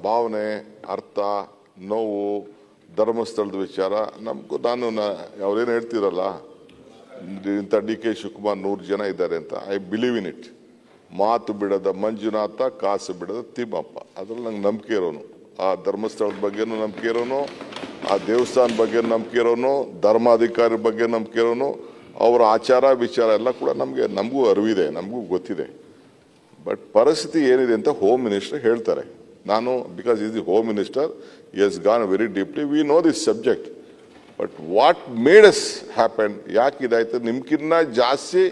ಭಾವನೆ, ಅರ್ಥ, ನೋವು, ಧರ್ಮಸ್ಥಳದ ವಿಚಾರ ನಾನು ಅವ್ರೇನು ಹೇಳ್ತಿರಲ್ಲ, ಇಂಥ DK ಶಿವಕುಮಾರ್ 100 ಜನ ಇದ್ದಾರೆ ಅಂತ. I believe in it. ಮಾತು ಬಿಡದ ಮಂಜುನಾಥ, ಕಾಸು ಬಿಡದ ತಿಮ್ಮಪ್ಪ. ಅದ್ರಲ್ಲಿ ನಂಗೆ ನಂಬಿಕೆ ಇರೋನು. ಆ ಧರ್ಮಸ್ಥಳದ ಬಗ್ಗೆನೂ ನಂಬಿಕೆ ಇರೋನು, ಆ ದೇವಸ್ಥಾನ ಬಗ್ಗೆ ನಂಬಿಕೆ ಇರೋನು, ಧರ್ಮಾಧಿಕಾರಿ ಬಗ್ಗೆ ನಂಬಿಕೆ ಇರೋನು. ಅವರ ಆಚಾರ ವಿಚಾರ ಎಲ್ಲ ಕೂಡ ನಮಗೂ ಅರಿವಿದೆ, ನಮಗೂ ಗೊತ್ತಿದೆ. ಬಟ್ ಪರಿಸ್ಥಿತಿ ಏನಿದೆ ಅಂತ ಹೋಮ್ ಮಿನಿಸ್ಟರ್ ಹೇಳ್ತಾರೆ. ನಾನು because is the home minister, he has gone very deeply. We know this subject. But what made us happen? ಯಾಕೆ ಇದಾಯ್ತು? ನಿಮ್ಗಿನ್ನ ಜಾಸ್ತಿ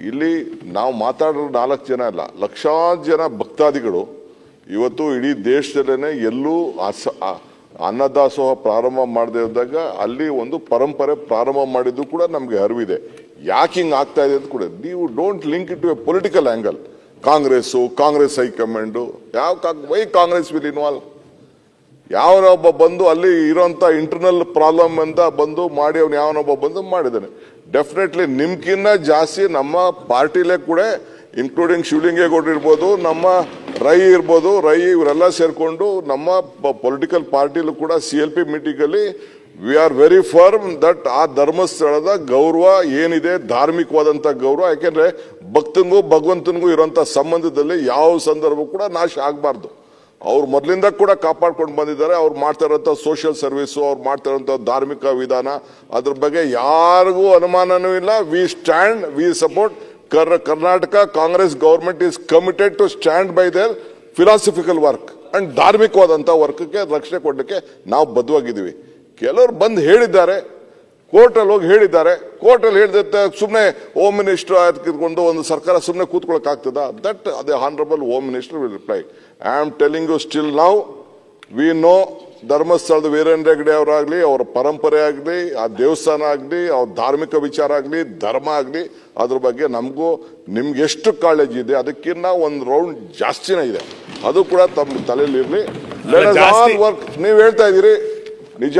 ಇಲ್ಲಿ ನಾವು ಮಾತಾಡೋ 4 ಜನ ಅಲ್ಲ, ಲಕ್ಷಾಂತರ ಜನ ಭಕ್ತಾದಿಗಳು ಇವತ್ತು ಇಡೀ ದೇಶದಲ್ಲೇ ಎಲ್ಲೂ ಅನ್ನದಾಸೋಹ ಪ್ರಾರಂಭ ಮಾಡದೇ ಇದ್ದಾಗ ಅಲ್ಲಿ ಒಂದು ಪರಂಪರೆ ಪ್ರಾರಂಭ ಮಾಡಿದ್ದು ಕೂಡ ನಮಗೆ ಅರಿವಿದೆ. ಯಾಕೆ ಹಿಂಗೆ ಆಗ್ತಾ ಇದೆ ಅಂತ ಕೂಡ ನೀವು don't link it to a political angle. Congress high command why Congress will involve? ಯಾವನೊಬ್ಬ ಬಂದು ಅಲ್ಲಿ ಇರೋಂಥ ಇಂಟರ್ನಲ್ ಪ್ರಾಬ್ಲಮ್ ಅಂತ ಬಂದು ಮಾಡಿ ಅವ್ನು ಯಾವನೊಬ್ಬ ಬಂದು ಮಾಡಿದ್ದಾನೆ. ಡೆಫಿನೆಟ್ಲಿ ನಿಮ್ಗಿನ್ನ ಜಾಸ್ತಿ ನಮ್ಮ ಪಾರ್ಟಿಲೇ ಕೂಡ, ಇನ್ಕ್ಲೂಡಿಂಗ್ ಶಿವಲಿಂಗೇಗೌಡರು ಇರ್ಬೋದು, ನಮ್ಮ ರೈ ಇರ್ಬೋದು, ಇವರೆಲ್ಲ ಸೇರ್ಕೊಂಡು ನಮ್ಮ ಪೊಲಿಟಿಕಲ್ ಪಾರ್ಟಿಲೂ ಕೂಡ CLP ಮೀಟಿಂಗಲ್ಲಿ we are very firm that ಆ ಧರ್ಮಸ್ಥಳದ ಗೌರವ ಏನಿದೆ, ಧಾರ್ಮಿಕವಾದಂಥ ಗೌರವ, ಯಾಕೆಂದ್ರೆ ಭಕ್ತನಿಗೂ ಭಗವಂತನಿಗೂ ಇರೋಂಥ ಸಂಬಂಧದಲ್ಲಿ ಯಾವ ಸಂದರ್ಭ ಕೂಡ ನಾಶ ಆಗಬಾರ್ದು. ಅವ್ರು ಮೊದಲಿಂದ ಕೂಡ ಕಾಪಾಡ್ಕೊಂಡು ಬಂದಿದ್ದಾರೆ. ಅವ್ರು ಮಾಡ್ತಾ ಇರೋಂಥ ಸೋಷಿಯಲ್ ಸರ್ವಿಸು, ಅವ್ರು ಮಾಡ್ತಾ ಇರೋಂಥ ಧಾರ್ಮಿಕ ವಿಧಾನ, ಅದ್ರ ಬಗ್ಗೆ ಯಾರಿಗೂ ಅನುಮಾನನೂ ಇಲ್ಲ. We support Karnataka Congress government is committed to stand by their philosophical work and ಧಾರ್ಮಿಕವಾದಂಥ ವರ್ಕ್ಗೆ ರಕ್ಷಣೆ ಕೊಡಲಿಕ್ಕೆ ನಾವು ಬದ್ಧವಾಗಿದ್ದೀವಿ. ಕೆಲವರು ಬಂದು ಹೇಳಿದ್ದಾರೆ, ಕೋರ್ಟಲ್ಲಿ ಹೋಗಿ ಹೇಳಿದ್ದಾರೆ. ಕೋರ್ಟಲ್ಲಿ ಹೇಳಿದ ಸುಮ್ಮನೆ ಹೋಮ್ ಮಿನಿಸ್ಟರ್ ಕಿತ್ಕೊಂಡು ಒಂದು ಸರ್ಕಾರ ಸುಮ್ಮನೆ ಕೂತ್ಕೊಳ್ಳೋಕೆ ಆಗ್ತದ? That the honourable home minister will reply. I am telling you still now we know ಧರ್ಮಸ್ಥಳದ ವೀರೇಂದ್ರ ಹೆಗ್ಗಡೆ ಅವರಾಗಲಿ, ಅವರ ಪರಂಪರೆ ಆಗಲಿ, ಆ ದೇವಸ್ಥಾನ ಆಗಲಿ, ಅವ್ರ ಧಾರ್ಮಿಕ ವಿಚಾರ ಆಗಲಿ, ಧರ್ಮ ಆಗಲಿ, ಅದ್ರ ಬಗ್ಗೆ ನಮಗೂ ನಿಮ್ಗೆ ಎಷ್ಟು ಕಾಳಜಿ ಇದೆ ಅದಕ್ಕಿಂತ ಒಂದು ರೌಂಡ್ ಜಾಸ್ತಿನೇ ಇದೆ. ಅದು ಕೂಡ ತಮ್ಮ ತಲೆಯಲ್ಲಿ ಇರಲಿ. ವರ್ಕ್ ನೀವು ಹೇಳ್ತಾ ಇದ್ದೀರಿ ನಿಜ.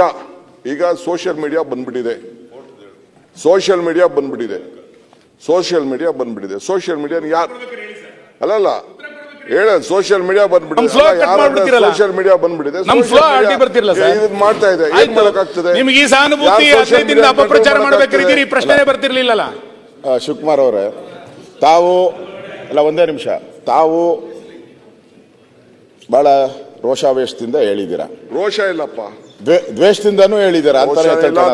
ಈಗ ಸೋಷಿಯಲ್ ಮೀಡಿಯಾ ಬಂದ್ಬಿಟ್ಟಿದೆ. ಸೋಷಿಯಲ್ ಮೀಡಿಯಾ ಬಂದ್ಬಿಟ್ಟಿದೆ ಯಾರು ಅಲ್ಲಲ್ಲ ಹೇಳ ಸೋಷಿಯಲ್ ಮೀಡಿಯಾ ಬಂದ್ಬಿಟ್ಟಿದೆ. ಸೋಷಿಯಲ್ ಮೀಡಿಯಾ ಬಂದ್ಬಿಟ್ಟಿದೆ, ಮಾಡ್ತಾ ಇದೆ. ಏನ್ ಮಾಡಕ್ಕಾಗ್ತದೆ? ನಿಮ್ಗೆ ಈ ಸಹಾನುಭೂತಿ ಅಪಪ್ರಚಾರ ಮಾಡಬೇಕಿದ್ದೀರಿ, ಪ್ರಶ್ನೆ ಬರ್ತಿರ್ಲಿಲ್ಲ. ಶಿವಕುಮಾರ್ ಅವರೇ, ತಾವು ಅಲ್ಲ ಒಂದೇ ನಿಮಿಷ, ತಾವು ಬಹಳ ರೋಷಾವೇಶದಿಂದ ಹೇಳಿದ್ದೀರಾ. ರೋಷ ಇಲ್ಲಪ್ಪ, ದ್ವೇಷದಿಂದನೂ ಹೇಳಿದ್ದೀರಾ.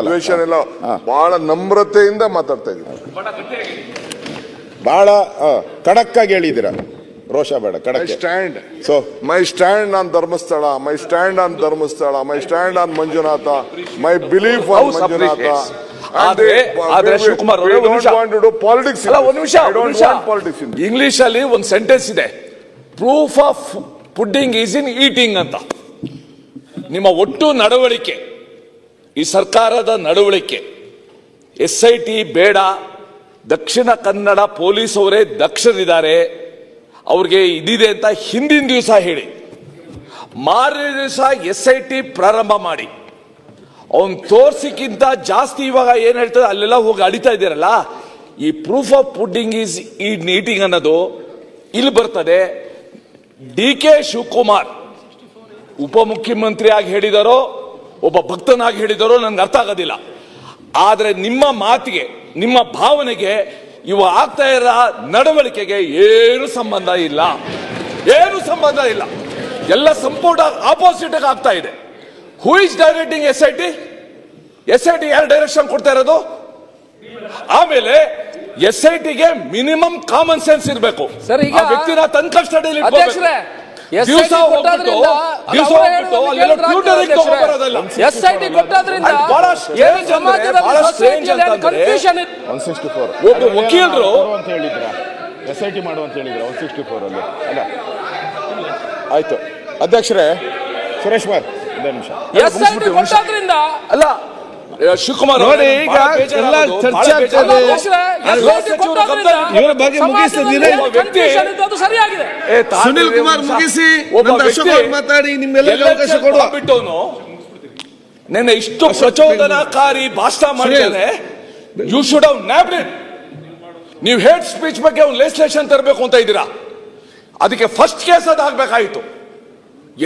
ದ್ವೇಷ ಇಲ್ಲ, ಬಹಳ ನಮ್ರತೆಯಿಂದ ಮಾತಾಡ್ತಾ ಇದ್ದೀರಾ. ಬಹಳ ಖಡಕ್ಕಾಗಿ ಹೇಳಿದ್ದೀರಾ. ರೋಷ ಬೇಡ, ಖಡಕ್. So my stand on Dharmasthala, my stand on Manjunatha, my belief on Manjunatha. Shivakumar English ಅಲ್ಲಿ ಒಂದು ಸೆಂಟೆನ್ಸ್ ಇದೆ, proof of pudding is in eating ಅಂತ. ನಿಮ್ಮ ಒಟ್ಟು ನಡವಳಿಕೆ, ಈ ಸರ್ಕಾರದ ನಡವಳಿಕೆ, SIT ಬೇಡ, ದಕ್ಷಿಣ ಕನ್ನಡ ಪೊಲೀಸ್ ಅವರೇ ದಕ್ಷರಿದ್ದಾರೆ, ಅವ್ರಿಗೆ ಇದಿದೆ ಅಂತ ಹಿಂದಿನ ದಿವಸ ಹೇಳಿ, ಮಾರನೇ ದಿವಸ SIT ಪ್ರಾರಂಭ ಮಾಡಿ ಅವನ್ ತೋರ್ಸಿಕ್ಕಿಂತ ಜಾಸ್ತಿ ಇವಾಗ ಏನ್ ಹೇಳ್ತಾರೆ ಅಲ್ಲೆಲ್ಲ ಹೋಗಿ ಅಡಿತಾ ಇದ್ದೀರಲ್ಲ. ಈ proof of pudding is eating ಅನ್ನೋದು ಇಲ್ಲಿ ಬರ್ತದೆ. DK ಶಿವಕುಮಾರ್ ಉಪಮುಖ್ಯಮಂತ್ರಿ ಆಗಿ ಹೇಳಿದಾರೋ, ಒಬ್ಬ ಭಕ್ತನಾಗಿ ಹೇಳಿದಾರೋ ನನ್ಗೆ ಅರ್ಥ ಆಗೋದಿಲ್ಲ. ಆದ್ರೆ ನಿಮ್ಮ ಮಾತಿಗೆ, ನಿಮ್ಮ ಭಾವನೆಗೆ, ಇವ ಆಗ್ತಾ ಇರೋ ನಡವಳಿಕೆಗೆ ಏನು ಸಂಬಂಧ ಇಲ್ಲ, ಎಲ್ಲ ಸಂಪೂರ್ಣ ಆಪೋಸಿಟ್ ಆಗ್ತಾ ಇದೆ. ಹೂ ಇಸ್ ಡೈರೆಕ್ಟಿಂಗ್ SIT ಯಾರು ಡೈರೆಕ್ಷನ್ ಕೊಡ್ತಾ ಇರೋದು? ಆಮೇಲೆ SITಗೆ ಮಿನಿಮಮ್ ಕಾಮನ್ ಸೆನ್ಸ್ ಇರಬೇಕು. ವ್ಯಕ್ತಿನ ತನ್ನ ಕಸ್ಟಡಿಯಲ್ಲಿ ದಿವಸ ಹೋಗ್ಬಿಟ್ಟು ಒಬ್ಬ ವಕೀಲರು SIT ಮಾಡುವಂತ ಹೇಳಿದ್ರು 164 ಅಲ್ಲಿ. ಅಲ್ಲ ಆಯ್ತು ಅಧ್ಯಕ್ಷರೇ, ಸುರೇಶ್ ಕುಮಾರ್ ಒಂದು ನಿಮಿಷ. ಅಲ್ಲ ಶಿವಕುಮಾರ್ ನೋಡಿ, ಈಗ ಎಲ್ಲ ಚರ್ಚೆ ಆಗ್ತದೆ, ಇವರ ಬಗ್ಗೆ ಮುಗಿಸಿದ್ರೆ ಸುನಿಲ್ ಕುಮಾರ್ ಮುಗಿಸಿ ಮಾತಾಡಿ, ನಿಮ್ಮೆಲ್ಲ ಅವಕಾಶ ಕೊಡುವ. ನೆನ್ನೆ ಇಷ್ಟು ಪ್ರಚೋದನಕಾರಿ ಭಾಷಣ ಮಾಡಿದ್ದೇನೆ. You should have nabbed it. ನೀವು ಹೇಟ್ ಸ್ಪೀಚ್ ಬಗ್ಗೆ ಒಂದು ಲೆಜಿಸ್ಲೇಷನ್ ತರಬೇಕು ಅಂತ ಇದ್ದೀರಾ. ಅದಕ್ಕೆ ಫಸ್ಟ್ ಕೇಸ್ ಅದು ಆಗ್ಬೇಕಾಯಿತು.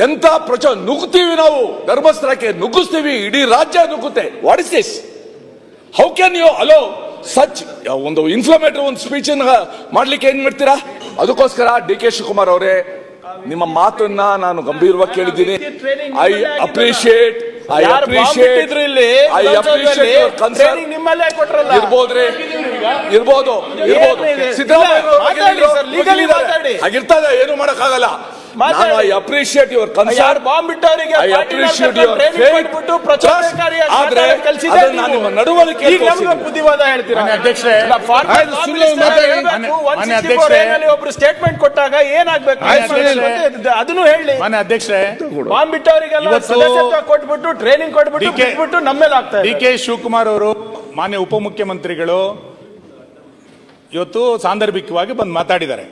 ಎಂತ ನುಗ್ಗುತ್ತೀವಿ ನಾವು, ಧರ್ಮಸ್ಥಳಕ್ಕೆ ನುಗ್ಗಿಸ್ತೀವಿ, ಇಡೀ ರಾಜ್ಯ ನುಗ್ಗುತ್ತೆ. What is this? How can you allow such ಒಂದು ಇನ್ಫ್ಲಮೇಟರಿ ಒಂದು ಸ್ಪೀಚ್ ಮಾಡ್ಲಿಕ್ಕೆ ಏನ್ ಮಾಡ್ತೀರಾ? ಅದಕ್ಕೋಸ್ಕರ ಡಿ ಕೆ ಶಿವಕುಮಾರ್ ಅವರೇ, ನಿಮ್ಮ ಮಾತನ್ನ ನಾನು ಗಂಭೀರವಾಗಿ ಕೇಳಿದ್ದೀನಿ. ಐ ಅಪ್ರಿಶಿಯೇಟ್ ಇರ್ಬೋದು ಸಿದ್ದರಾಮಯ್ಯ ಹಾಗಿರ್ತದೆ, ಏನು ಮಾಡಕ್ಕಾಗಲ್ಲ. I appreciate your concern. I appreciate your faith. ಆದ್ರೆ ಅದನ್ನ ನಿಮ್ಮ ನಡವಳಿಕೆ ಬುದ್ಧಿವಾದ ಹೇಳ್ತೀರಾ ಅಧ್ಯಕ್ಷರೇ? ಒಬ್ರು ಸ್ಟೇಟ್ಮೆಂಟ್ ಕೊಟ್ಟಾಗ ಏನಾಗ್ಬೇಕು ಅದನ್ನು ಹೇಳಿ. ಮನೆ ಅಧ್ಯಕ್ಷರೇ, ಬಾಂಬ್ ಬಿಟ್ಟವರಿಗೆಲ್ಲ ಸದಸ್ಯತ್ವ ಕೊಟ್ಬಿಟ್ಟು ಟ್ರೈನಿಂಗ್ ಕೊಟ್ಬಿಟ್ಟು ನಮ್ಮೇಲೆ ಆಗ್ತಾರೆ. ಡಿ ಕೆ ಶಿವಕುಮಾರ್ ಅವರು ಮಾನ್ಯ ಉಪಮುಖ್ಯಮಂತ್ರಿಗಳು ಇವತ್ತು ಸಾಂದರ್ಭಿಕವಾಗಿ ಬಂದು ಮಾತಾಡಿದ್ದಾರೆ.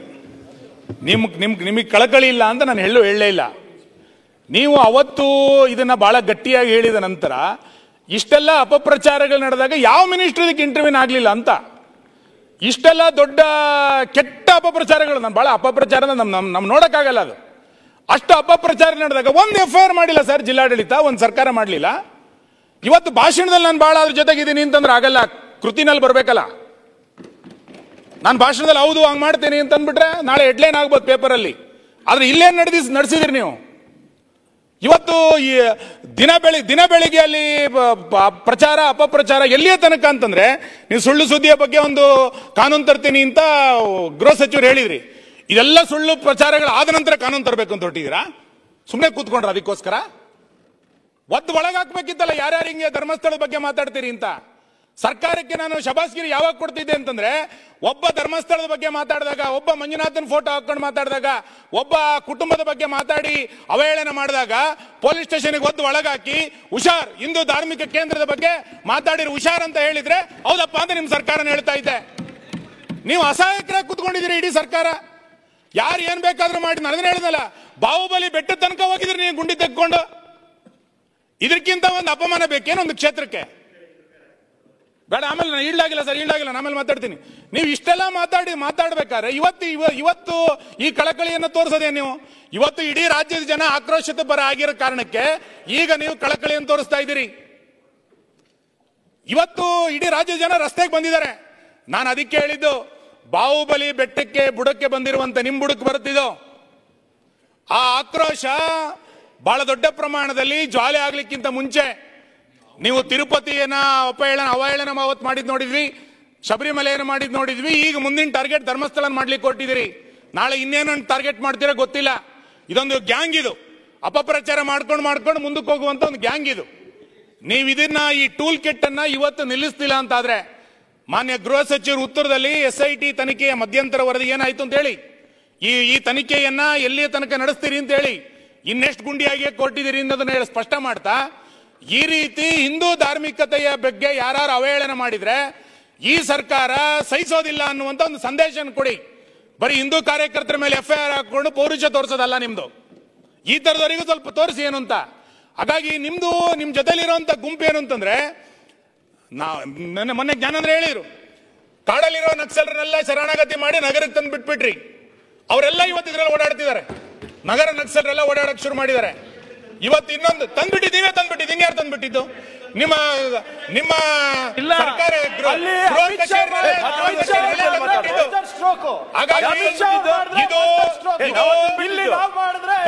ನಿಮಗೆ ಕಳಕಳಿ ಇಲ್ಲ ಅಂತ ನಾನು ಹೇಳಲೇ ಇಲ್ಲ. ನೀವು ಅವತ್ತು ಇದನ್ನ ಬಹಳ ಗಟ್ಟಿಯಾಗಿ ಹೇಳಿದ ನಂತರ ಇಷ್ಟೆಲ್ಲ ಅಪಪ್ರಚಾರಗಳು ನಡೆದಾಗ ಯಾವ ಮಿನಿಸ್ಟರ್ ಇದಕ್ಕೆ ಇಂಟರ್ವ್ಯೂನ್ ಆಗಲಿಲ್ಲ ಅಂತ, ಇಷ್ಟೆಲ್ಲ ದೊಡ್ಡ ಕೆಟ್ಟ ಅಪಪ್ರಚಾರಗಳು, ನಾನು ಬಹಳ ಅಪಪ್ರಚಾರ ನಮ್ ನೋಡಕ್ಕಾಗಲ್ಲ. ಅದು ಅಷ್ಟು ಅಪಪ್ರಚಾರ ನಡೆದಾಗ ಒಂದು FIR ಮಾಡಿಲ್ಲ ಸರ್ ಜಿಲ್ಲಾಡಳಿತ, ಒಂದು ಸರ್ಕಾರ ಮಾಡಲಿಲ್ಲ. ಇವತ್ತು ಭಾಷಣದಲ್ಲಿ ನಾನು ಬಹಳ ಅದ್ರ ಜೊತೆಗಿದ್ದೀನಿ ಅಂತಂದ್ರೆ ಆಗಲ್ಲ, ಕೃತಿನಲ್ಲಿ ಬರಬೇಕಲ್ಲ. ನಾನು ಭಾಷಣದಲ್ಲಿ ಹೌದು ಹಂಗೆ ಮಾಡ್ತೀನಿ ಅಂತ ಅಂದ್ಬಿಟ್ರೆ ನಾಳೆ ಹೆಡ್ಲೈನ್ ಆಗ್ಬೋದು ಪೇಪರಲ್ಲಿ. ಆದ್ರೆ ಇಲ್ಲೇನು ನಡೆಸಿದಿರಿ ನೀವು? ಇವತ್ತು ಈ ದಿನ ಬೆಳಿಗ್ಗೆ ಅಲ್ಲಿ ಪ್ರಚಾರ ಅಪಪ್ರಚಾರ ಎಲ್ಲಿಯ ತನಕ ಅಂತಂದ್ರೆ, ನೀವು ಸುಳ್ಳು ಸುದ್ದಿಯ ಬಗ್ಗೆ ಒಂದು ಕಾನೂನು ತರ್ತೀನಿ ಅಂತ ಗೃಹ ಸಚಿವರು ಹೇಳಿದ್ರಿ. ಇದೆಲ್ಲ ಸುಳ್ಳು ಪ್ರಚಾರಗಳು ಆದ ನಂತರ ಕಾನೂನು ತರಬೇಕು ಅಂತ ಹೊರಟಿದ್ದೀರಾ? ಸುಮ್ಮನೆ ಕೂತ್ಕೊಂಡ್ರ? ಅದಕ್ಕೋಸ್ಕರ ಒದ್ದು ಒಳಗಾಕ್ಬೇಕಿತ್ತಲ್ಲ ಯಾರ್ಯಾರು ಹಿಂಗೆ ಧರ್ಮಸ್ಥಳದ ಬಗ್ಗೆ ಮಾತಾಡ್ತೀರಿ ಅಂತ. ಸರ್ಕಾರಕ್ಕೆ ನಾನು ಶಬಾಸ್ಗಿರಿ ಯಾವಾಗ ಕೊಡ್ತಿದ್ದೆ ಅಂತಂದ್ರೆ, ಒಬ್ಬ ಧರ್ಮಸ್ಥಳದ ಬಗ್ಗೆ ಮಾತಾಡಿದಾಗ, ಒಬ್ಬ ಮಂಜುನಾಥನ್ ಫೋಟೋ ಹಾಕೊಂಡು ಮಾತಾಡಿದಾಗ, ಒಬ್ಬ ಕುಟುಂಬದ ಬಗ್ಗೆ ಮಾತಾಡಿ ಅವಹೇಳನ ಮಾಡಿದಾಗ ಪೊಲೀಸ್ ಸ್ಟೇಷನ್ಗೆ ಒದ್ದು ಒಳಗಾಕಿ ಹುಷಾರ್, ಹಿಂದೂ ಧಾರ್ಮಿಕ ಕೇಂದ್ರದ ಬಗ್ಗೆ ಮಾತಾಡಿರೋ ಹುಷಾರ್ ಅಂತ ಹೇಳಿದ್ರೆ ಹೌದಪ್ಪ ಅಂತ ನಿಮ್ ಸರ್ಕಾರನ ಹೇಳ್ತಾ ಇದ್ದೆ. ನೀವು ಅಸಹಾಯಕರಾಗಿ ಕುತ್ಕೊಂಡಿದ್ದೀರಿ ಇಡೀ ಸರ್ಕಾರ. ಯಾರು ಏನ್ ಬೇಕಾದ್ರೂ ಮಾಡಿ. ನಾನು ಹೇಳಿದ್ನಲ್ಲ, ಬಾಹುಬಲಿ ಬೆಟ್ಟ ತನಕ ಹೋಗಿದ್ರಿ ನೀವು ಗುಂಡಿ ತೆಕ್ಕೊಂಡು. ಇದಕ್ಕಿಂತ ಒಂದು ಅಪಮಾನ ಬೇಕೇನೊಂದು ಕ್ಷೇತ್ರಕ್ಕೆ? ಬೇಡ, ಆಮೇಲೆ ನಾನು ಈಡಾಗಿಲ್ಲ ಸರ್, ಈಡಾಗಿಲ್ಲ, ಆಮೇಲೆ ಮಾತಾಡ್ತೀನಿ. ನೀವು ಇಷ್ಟೆಲ್ಲ ಮಾತಾಡ್ಬೇಕಾದ್ರೆ ಇವತ್ತು ಈ ಕಳಕಳಿಯನ್ನು ತೋರಿಸೋದೇ ನೀವು? ಇವತ್ತು ಇಡೀ ರಾಜ್ಯದ ಜನ ಆಕ್ರೋಶಿತ ಪರ ಆಗಿರೋ ಕಾರಣಕ್ಕೆ ಈಗ ನೀವು ಕಳಕಳಿಯನ್ನು ತೋರಿಸ್ತಾ ಇದ್ದೀರಿ. ಇವತ್ತು ಇಡೀ ರಾಜ್ಯದ ಜನ ರಸ್ತೆಗೆ ಬಂದಿದ್ದಾರೆ. ನಾನು ಅದಕ್ಕೆ ಹೇಳಿದ್ದು, ಬಾಹುಬಲಿ ಬೆಟ್ಟಕ್ಕೆ ಬುಡಕ್ಕೆ ಬಂದಿರುವಂತ ನಿಮ್ ಬುಡಕ್ಕೆ ಬರುತ್ತಿದ್ದು ಆ ಆಕ್ರೋಶ ಬಹಳ ದೊಡ್ಡ ಪ್ರಮಾಣದಲ್ಲಿ ಜ್ವಾಲೆ ಆಗ್ಲಿಕ್ಕಿಂತ ಮುಂಚೆ ನೀವು ತಿರುಪತಿಯನ್ನ ಅವಹೇಳನ ಅವತ್ತು ಮಾಡಿದ್ ನೋಡಿದ್ವಿ, ಶಬರಿಮಲೆಯನ್ನು ಮಾಡಿದ್ ನೋಡಿದ್ವಿ. ಈಗ ಮುಂದಿನ ಟಾರ್ಗೆಟ್ ಧರ್ಮಸ್ಥಳ ಮಾಡ್ಲಿಕ್ಕೆ ಕೊಟ್ಟಿದ್ದೀರಿ. ನಾಳೆ ಇನ್ನೇನು ಟಾರ್ಗೆಟ್ ಮಾಡ್ತೀರಾ ಗೊತ್ತಿಲ್ಲ. ಇದೊಂದು ಗ್ಯಾಂಗ್, ಇದು ಅಪಪ್ರಚಾರ ಮಾಡ್ಕೊಂಡು ಮುಂದಕ್ಕೆ ಹೋಗುವಂತ ಒಂದು ಗ್ಯಾಂಗ್ ಇದು. ನೀವು ಇದನ್ನ ಈ ಟೂಲ್ ಕಿಟ್ ಅನ್ನ ಇವತ್ತು ನಿಲ್ಲಿಸ್ತಿಲ್ಲ ಅಂತಾದ್ರೆ, ಮಾನ್ಯ ಗೃಹ ಸಚಿವರು ಉತ್ತರದಲ್ಲಿ SIT ತನಿಖೆಯ ಮಧ್ಯಂತರ ವರದಿ ಏನಾಯ್ತು ಅಂತ ಹೇಳಿ, ಈ ತನಿಖೆಯನ್ನ ಎಲ್ಲಿಯ ತನಕ ನಡೆಸ್ತೀರಿ ಅಂತ ಹೇಳಿ, ಇನ್ನೆಷ್ಟು ಗುಂಡಿಯಾಗಿ ಕೊಟ್ಟಿದ್ದೀರಿ ಅನ್ನೋದನ್ನ ಸ್ಪಷ್ಟ ಮಾಡ್ತಾ, ಈ ರೀತಿ ಹಿಂದೂ ಧಾರ್ಮಿಕತೆಯ ಬಗ್ಗೆ ಯಾರು ಅವಹೇಳನ ಮಾಡಿದ್ರೆ ಈ ಸರ್ಕಾರ ಸಹಿಸೋದಿಲ್ಲ ಅನ್ನುವಂತ ಒಂದು ಸಂದೇಶ ಕೊಡಿ. ಬರೀ ಹಿಂದೂ ಕಾರ್ಯಕರ್ತರ ಮೇಲೆ FIR ಹಾಕೊಂಡು ಪೌರುಷ ತೋರಿಸೋದಲ್ಲ ನಿಮ್ದು. ಈ ತರದವರಿಗೂ ಸ್ವಲ್ಪ ತೋರಿಸಿ ಏನು ಅಂತ. ಹಾಗಾಗಿ ನಿಮ್ ಜೊತೆಲಿರುವಂತ ಗುಂಪು ಏನು ಅಂತಂದ್ರೆ, ಮೊನ್ನೆ ಜ್ಞಾನೇಂದ್ರ ಹೇಳಿದ್ರು, ಕಾಡಲ್ಲಿರೋ ನಕ್ಸಲರನ್ನೆಲ್ಲ ಶರಣಾಗತಿ ಮಾಡಿ ನಗರಕ್ಕೆ ತಂದು ಬಿಟ್ಬಿಟ್ರಿ. ಅವರೆಲ್ಲ ಇವತ್ತು ಇದ್ರಲ್ಲಿ ಓಡಾಡ್ತಿದ್ದಾರೆ. ನಗರ ನಕ್ಸಲರೆಲ್ಲ ಓಡಾಡಕ್ ಶುರು ಮಾಡಿದ್ದಾರೆ. ಇವತ್ತು ಇನ್ನೊಂದು ತಂದ್ಬಿಟ್ಟಿದ್ದು, ನೀವೇ ತಂದ್ಬಿಟ್ಟಿದ್ದು. ಇನ್ಯಾರು ತಂದ್ಬಿಟ್ಟಿದ್ದು? ನಿಮ್ಮ ಸರ್ಕಾರ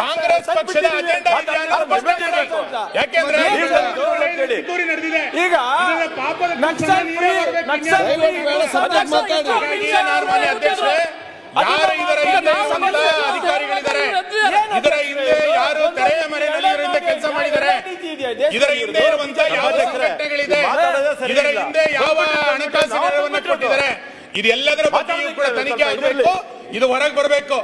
ಕಾಂಗ್ರೆಸ್ ಪಕ್ಷದ ಅಜೆಂಡಾ. ಯಾಕೆಂದ್ರೆ ಈಗ ಅಧ್ಯಕ್ಷರೇ, ಯಾರು ಇದರ ಅಧಿಕಾರಿಗಳಿದ್ದಾರೆ, ಇದರ ಹಿಂದೆ ಯಾರು ತಡೆಯ ಮರೆಯಲ್ಲಿ ಇದರಿಂದ ಕೆಲಸ ಮಾಡಿದ್ದಾರೆ, ಇದರ ಹಿಂದೆ ಇರುವಂತಹ ಯಾವ ಸಂಘಟನೆಗಳಿದೆ, ಇದರ ಹಿಂದೆ ಯಾವ ಹಣಕಾಸು ನೆರವನ್ನು ಕೊಟ್ಟಿದ್ದಾರೆ, ಇದೆಲ್ಲದರ ಬಗ್ಗೆಯೂ ಕೂಡ ತನಿಖೆ ಆಗಬೇಕು. ಇದು ಹೊರಗೆ ಬರಬೇಕು.